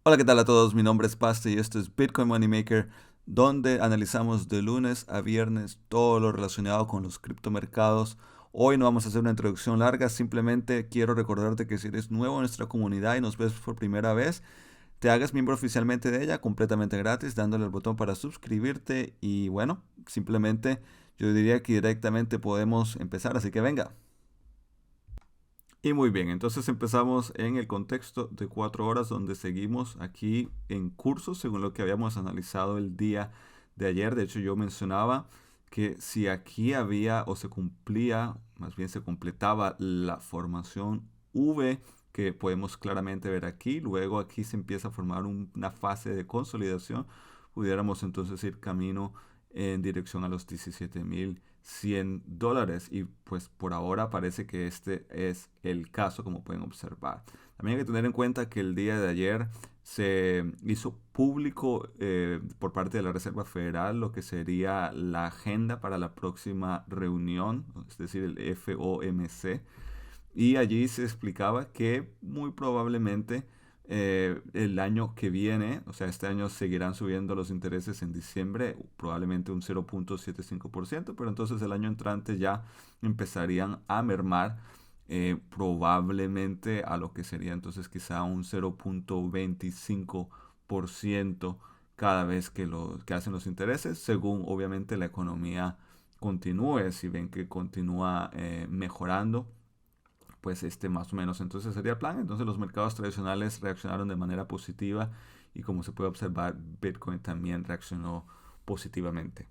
Hola, ¿qué tal a todos? Mi nombre es Paste y esto es Bitcoin Money Maker, donde analizamos de lunes a viernes todo lo relacionado con los criptomercados. Hoy no vamos a hacer una introducción larga, simplemente quiero recordarte que si eres nuevo en nuestra comunidad y nos ves por primera vez, te hagas miembro oficialmente de ella completamente gratis, dándole el botón para suscribirte y bueno, simplemente yo diría que directamente podemos empezar, así que venga. Y muy bien, entonces empezamos en el contexto de 4 horas donde seguimos aquí en curso según lo que habíamos analizado el día de ayer. De hecho, yo mencionaba que si aquí había o se cumplía, más bien se completaba la formación V que podemos claramente ver aquí, luego aquí se empieza a formar una fase de consolidación, pudiéramos entonces ir camino en dirección a los 17.100 dólares y pues por ahora parece que este es el caso como pueden observar. También hay que tener en cuenta que el día de ayer se hizo público por parte de la Reserva Federal lo que sería la agenda para la próxima reunión, es decir, el FOMC, y allí se explicaba que muy probablemente el año que viene, o sea, este año seguirán subiendo los intereses en diciembre, probablemente un 0.75%, pero entonces el año entrante ya empezarían a mermar probablemente a lo que sería entonces quizá un 0.25% cada vez que hacen los intereses, según obviamente la economía continúe, si ven que continúa mejorando pues más o menos entonces sería el plan. Entonces los mercados tradicionales reaccionaron de manera positiva y como se puede observar, Bitcoin también reaccionó positivamente.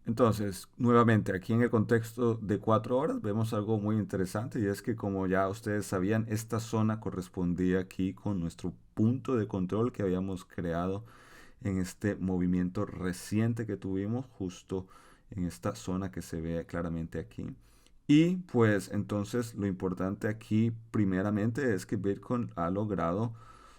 Entonces, nuevamente, aquí en el contexto de 4 horas vemos algo muy interesante y es que como ya ustedes sabían, esta zona correspondía aquí con nuestro punto de control que habíamos creado en este movimiento reciente que tuvimos justo en esta zona que se ve claramente aquí. Y pues entonces lo importante aquí primeramente es que Bitcoin ha logrado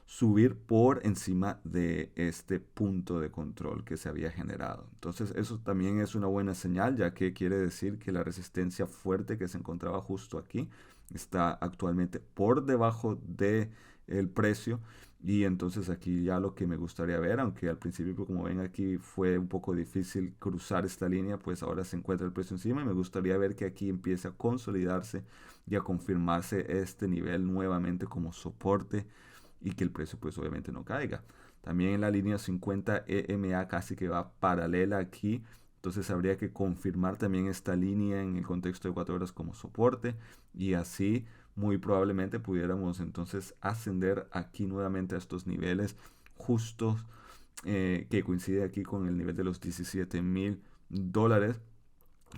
subir por encima de este punto de control que se había generado. Entonces eso también es una buena señal, ya que quiere decir que la resistencia fuerte que se encontraba justo aquí está actualmente por debajo de el precio. Y entonces aquí ya lo que me gustaría ver, aunque al principio como ven aquí fue un poco difícil cruzar esta línea, pues ahora se encuentra el precio encima y me gustaría ver que aquí empiece a consolidarse y a confirmarse este nivel nuevamente como soporte y que el precio pues obviamente no caiga. También en la línea 50 EMA casi que va paralela aquí. Entonces habría que confirmar también esta línea en el contexto de 4 horas como soporte y así muy probablemente pudiéramos entonces ascender aquí nuevamente a estos niveles justos que coincide aquí con el nivel de los 17.000 dólares,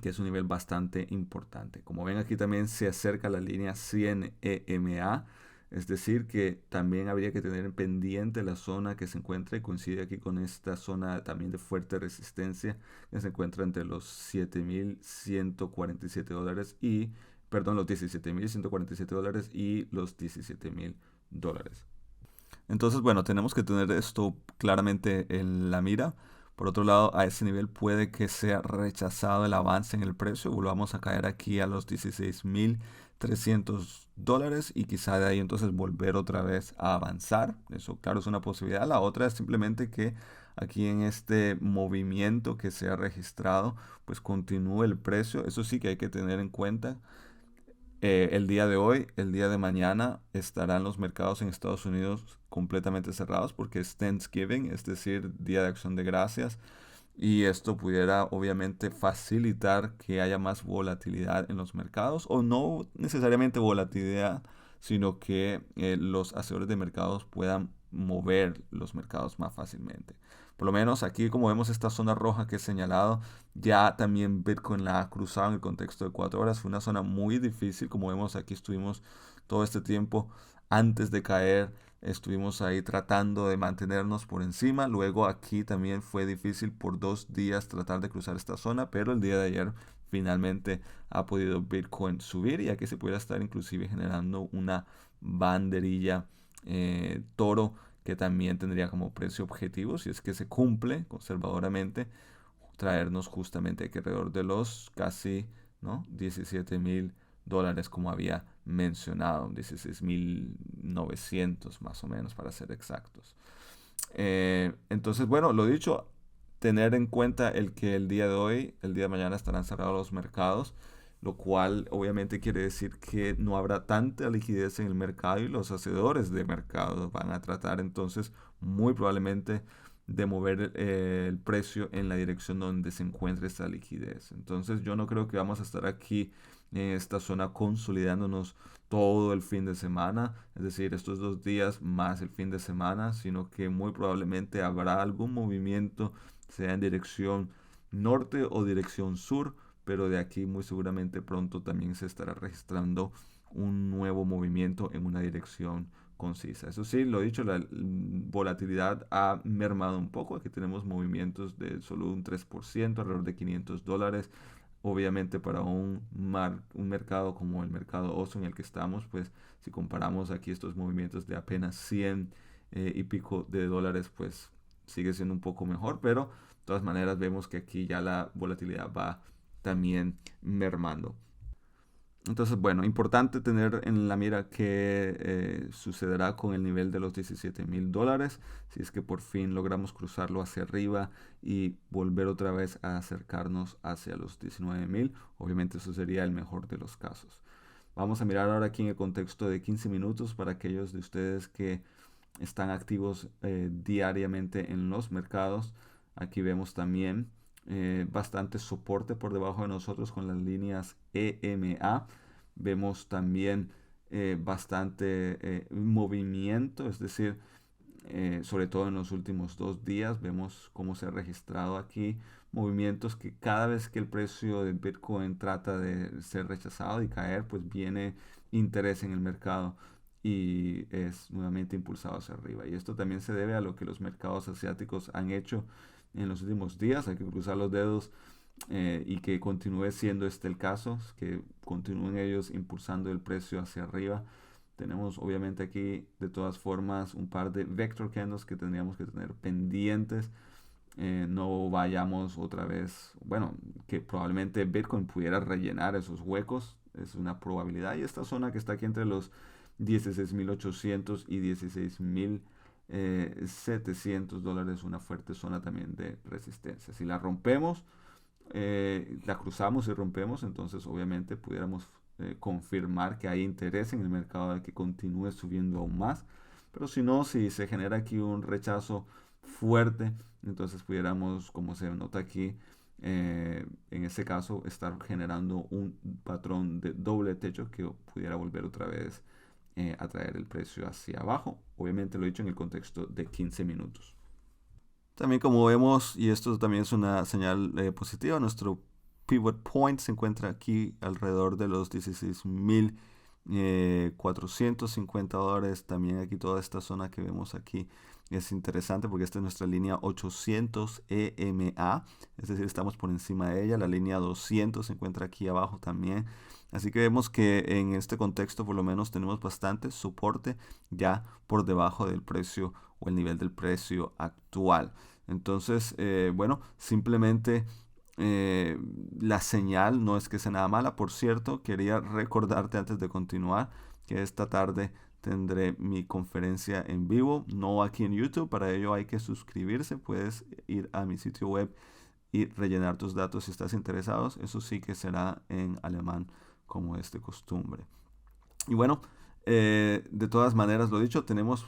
que es un nivel bastante importante. Como ven aquí también se acerca la línea 100 EMA, es decir que también habría que tener en pendiente la zona que se encuentra y coincide aquí con esta zona también de fuerte resistencia que se encuentra entre los 7.147 dólares y, perdón, los 17.147 dólares y los 17.000 dólares. Entonces, bueno, tenemos que tener esto claramente en la mira. Por otro lado, a ese nivel puede que sea rechazado el avance en el precio. Volvamos a caer aquí a los 16.300 dólares y quizá de ahí entonces volver otra vez a avanzar. Eso, claro, es una posibilidad. La otra es simplemente que aquí en este movimiento que se ha registrado, pues continúe el precio. Eso sí que hay que tener en cuenta el día de hoy, el día de mañana, estarán los mercados en Estados Unidos completamente cerrados porque es Thanksgiving, es decir, Día de Acción de Gracias. Y esto pudiera obviamente facilitar que haya más volatilidad en los mercados, o no necesariamente volatilidad, sino que los hacedores de mercados puedan mover los mercados más fácilmente. Por lo menos aquí, como vemos esta zona roja que he señalado, ya también Bitcoin la ha cruzado en el contexto de 4 horas. Fue una zona muy difícil. Como vemos aquí estuvimos todo este tiempo antes de caer. Estuvimos ahí tratando de mantenernos por encima. Luego aquí también fue difícil por 2 días tratar de cruzar esta zona. Pero el día de ayer finalmente ha podido Bitcoin subir. Y aquí se pudiera estar inclusive generando una banderilla toro que también tendría como precio objetivo, si es que se cumple conservadoramente, traernos justamente aquí alrededor de los casi, ¿no?, 17.000 dólares como había mencionado, 16.900 más o menos para ser exactos. Entonces, bueno, lo dicho, tener en cuenta el que el día de hoy, el día de mañana estarán cerrados los mercados, lo cual obviamente quiere decir que no habrá tanta liquidez en el mercado y los hacedores de mercado van a tratar entonces muy probablemente de mover el precio en la dirección donde se encuentre esta liquidez. Entonces yo no creo que vamos a estar aquí en esta zona consolidándonos todo el fin de semana, es decir, estos 2 días más el fin de semana, sino que muy probablemente habrá algún movimiento, sea en dirección norte o dirección sur, pero de aquí muy seguramente pronto también se estará registrando un nuevo movimiento en una dirección concisa. Eso sí, lo dicho, la volatilidad ha mermado un poco. Aquí tenemos movimientos de solo un 3%, alrededor de $500. Obviamente para un mercado como el mercado oso en el que estamos, pues si comparamos aquí estos movimientos de apenas 100 y pico de dólares, pues sigue siendo un poco mejor, pero de todas maneras vemos que aquí ya la volatilidad va también mermando. Entonces, bueno, importante tener en la mira qué sucederá con el nivel de los $17.000, si es que por fin logramos cruzarlo hacia arriba y volver otra vez a acercarnos hacia los 19.000. Obviamente eso sería el mejor de los casos. Vamos a mirar ahora aquí en el contexto de 15 minutos para aquellos de ustedes que están activos diariamente en los mercados. Aquí vemos también bastante soporte por debajo de nosotros con las líneas EMA. Vemos también bastante movimiento, es decir, sobre todo en los últimos 2 días, vemos cómo se ha registrado aquí movimientos que cada vez que el precio de Bitcoin trata de ser rechazado y caer, pues viene interés en el mercado y es nuevamente impulsado hacia arriba. Y esto también se debe a lo que los mercados asiáticos han hecho en los últimos días. Hay que cruzar los dedos y que continúe siendo este el caso, que continúen ellos impulsando el precio hacia arriba. Tenemos obviamente aquí de todas formas un par de vector candles que tendríamos que tener pendientes. No vayamos otra vez, bueno, que probablemente Bitcoin pudiera rellenar esos huecos, es una probabilidad. Y esta zona que está aquí entre los 16.800 y 16.700 dólares, una fuerte zona también de resistencia. Si la rompemos, la cruzamos y rompemos, entonces obviamente pudiéramos confirmar que hay interés en el mercado de que continúe subiendo aún más. Pero si no, si se genera aquí un rechazo fuerte, entonces pudiéramos, como se nota aquí, en ese caso, estar generando un patrón de doble techo que pudiera volver otra vez a traer el precio hacia abajo. Obviamente lo he dicho en el contexto de 15 minutos. También como vemos, y esto también es una señal positiva, nuestro pivot point se encuentra aquí alrededor de los 16.450 dólares. También aquí toda esta zona que vemos aquí es interesante porque esta es nuestra línea 800 EMA, es decir, estamos por encima de ella. La línea 200 se encuentra aquí abajo también. Así que vemos que en este contexto por lo menos tenemos bastante soporte ya por debajo del precio o el nivel del precio actual. Entonces, bueno, simplemente la señal no es que sea nada mala. Por cierto, quería recordarte antes de continuar que esta tarde tendré mi conferencia en vivo, no aquí en YouTube. Para ello hay que suscribirse. Puedes ir a mi sitio web y rellenar tus datos si estás interesado. Eso sí que será en alemán como es de costumbre. Y bueno, de todas maneras, lo dicho, tenemos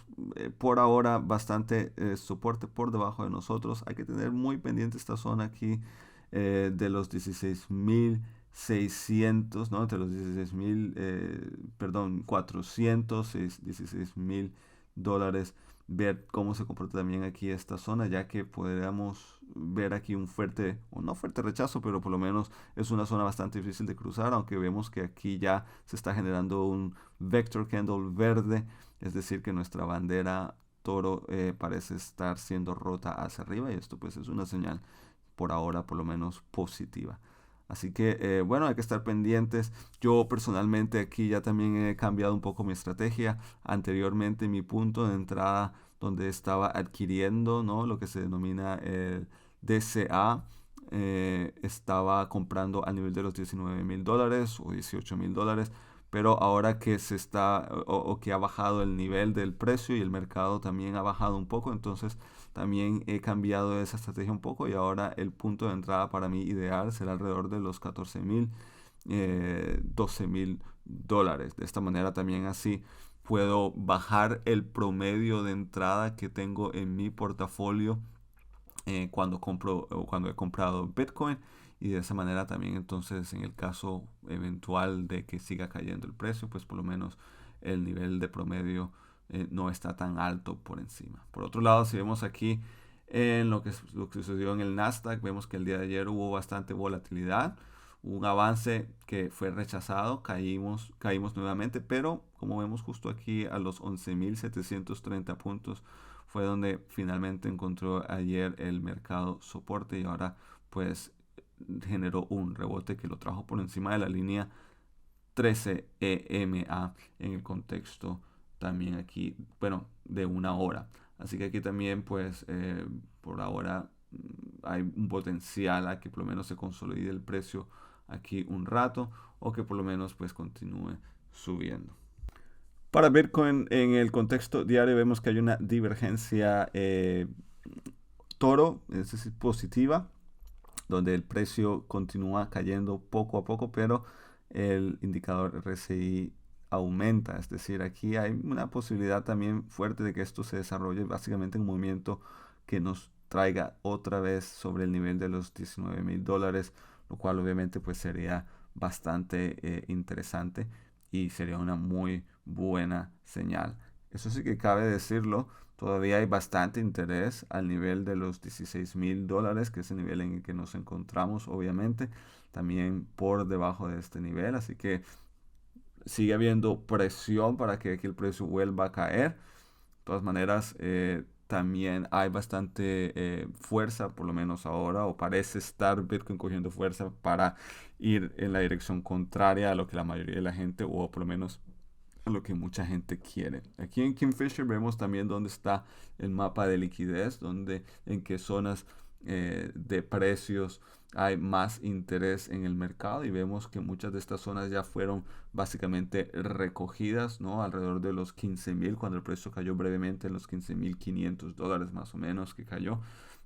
por ahora bastante soporte por debajo de nosotros. Hay que tener muy pendiente esta zona aquí de los 16.600, ¿no? Entre los 16.000, perdón, 400, 16.000 dólares. Ver cómo se comporta también aquí esta zona, ya que podríamos ver aquí un fuerte, o no fuerte rechazo, pero por lo menos es una zona bastante difícil de cruzar, aunque vemos que aquí ya se está generando un vector candle verde, es decir, que nuestra bandera toro parece estar siendo rota hacia arriba, y esto pues es una señal por ahora por lo menos positiva. Así que bueno, hay que estar pendientes. Yo personalmente aquí ya también he cambiado un poco mi estrategia. Anteriormente mi punto de entrada donde estaba adquiriendo, ¿no?, lo que se denomina el DCA estaba comprando al nivel de los $19,000 o $18,000, pero ahora que se está o que ha bajado el nivel del precio y el mercado también ha bajado un poco, entonces también he cambiado esa estrategia un poco y ahora el punto de entrada para mí ideal será alrededor de los 14,000, $12,000. De esta manera también así puedo bajar el promedio de entrada que tengo en mi portafolio cuando compro o cuando he comprado Bitcoin, y de esa manera también entonces en el caso eventual de que siga cayendo el precio, pues por lo menos el nivel de promedio no está tan alto por encima. Por otro lado, si vemos aquí en lo que sucedió en el Nasdaq, vemos que el día de ayer hubo bastante volatilidad, un avance que fue rechazado, caímos nuevamente, pero como vemos justo aquí a los 11,730 puntos fue donde finalmente encontró ayer el mercado soporte, y ahora pues generó un rebote que lo trajo por encima de la línea 13 EMA en el contexto también aquí, bueno, de una hora. Así que aquí también pues por ahora hay un potencial a que por lo menos se consolide el precio aquí un rato, o que por lo menos pues continúe subiendo. Para Bitcoin en el contexto diario vemos que hay una divergencia toro, es decir, positiva, donde el precio continúa cayendo poco a poco, pero el indicador RSI aumenta. Es decir, aquí hay una posibilidad también fuerte de que esto se desarrolle básicamente en un movimiento que nos traiga otra vez sobre el nivel de los $19,000, lo cual obviamente pues sería bastante interesante y sería una muy buena señal. Eso sí que cabe decirlo, todavía hay bastante interés al nivel de los $16,000, que es el nivel en el que nos encontramos, obviamente, también por debajo de este nivel, así que sigue habiendo presión para que aquí el precio vuelva a caer. De todas maneras, también hay bastante fuerza, por lo menos ahora, o parece estar Bitcoin cogiendo fuerza para ir en la dirección contraria a lo que la mayoría de la gente, o por lo menos lo que mucha gente quiere. Aquí en Kingfisher vemos también dónde está el mapa de liquidez, donde en qué zonas de precios hay más interés en el mercado, y vemos que muchas de estas zonas ya fueron básicamente recogidas, ¿no? Alrededor de los 15,000, cuando el precio cayó brevemente en los $15,500 más o menos, que cayó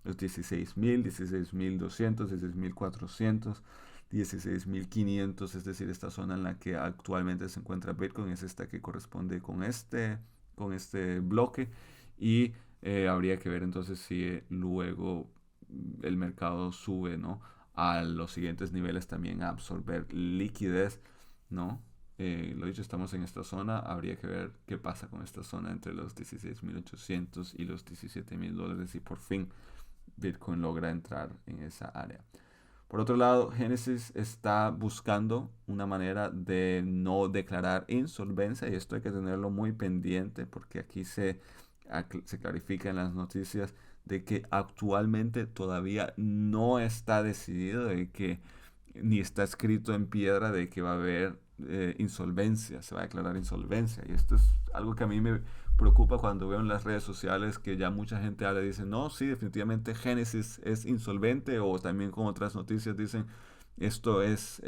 los 16,000, 16,200, 16,400, 16,500, es decir, esta zona en la que actualmente se encuentra Bitcoin es esta que corresponde con este bloque, y habría que ver entonces si luego el mercado sube, ¿no? A los siguientes niveles también a absorber liquidez, ¿no? Lo dicho, estamos en esta zona, habría que ver qué pasa con esta zona entre los 16,800 y los $17,000, y por fin Bitcoin logra entrar en esa área. Por otro lado, Genesis está buscando una manera de no declarar insolvencia, y esto hay que tenerlo muy pendiente porque aquí se clarifica en las noticias de que actualmente todavía no está decidido, de que ni está escrito en piedra de que va a haber insolvencia, se va a declarar insolvencia. Y esto es algo que a mí me preocupa cuando veo en las redes sociales que ya mucha gente habla y dice, no, sí, definitivamente Genesis es insolvente, o también con otras noticias dicen, esto es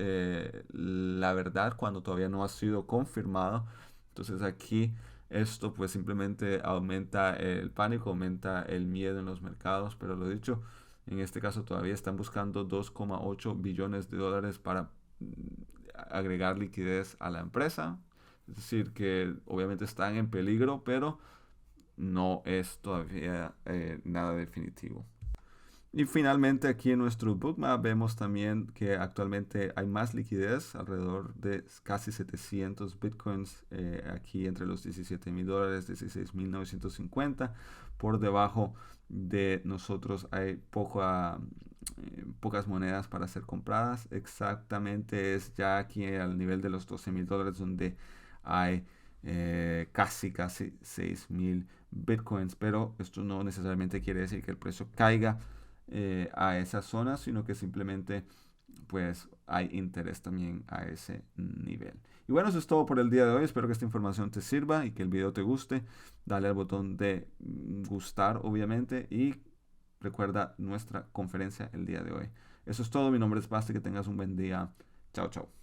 la verdad, cuando todavía no ha sido confirmado. Entonces aquí esto pues simplemente aumenta el pánico, aumenta el miedo en los mercados, pero lo dicho, en este caso todavía están buscando $2,8 billones para agregar liquidez a la empresa. Es decir, que obviamente están en peligro, pero no es todavía nada definitivo. Y finalmente aquí en nuestro bookmap vemos también que actualmente hay más liquidez, alrededor de casi 700 bitcoins aquí entre los $17,000, $16,950. Por debajo de nosotros hay pocas monedas para ser compradas. Exactamente es ya aquí al nivel de los $12,000 donde hay casi 6,000 bitcoins, pero esto no necesariamente quiere decir que el precio caiga a esa zona, sino que simplemente pues hay interés también a ese nivel. Y bueno, eso es todo por el día de hoy. Espero que esta información te sirva y que el video te guste. Dale al botón de gustar, obviamente, y recuerda nuestra conferencia el día de hoy. Eso es todo, mi nombre es Basti, que tengas un buen día. Chao, chao.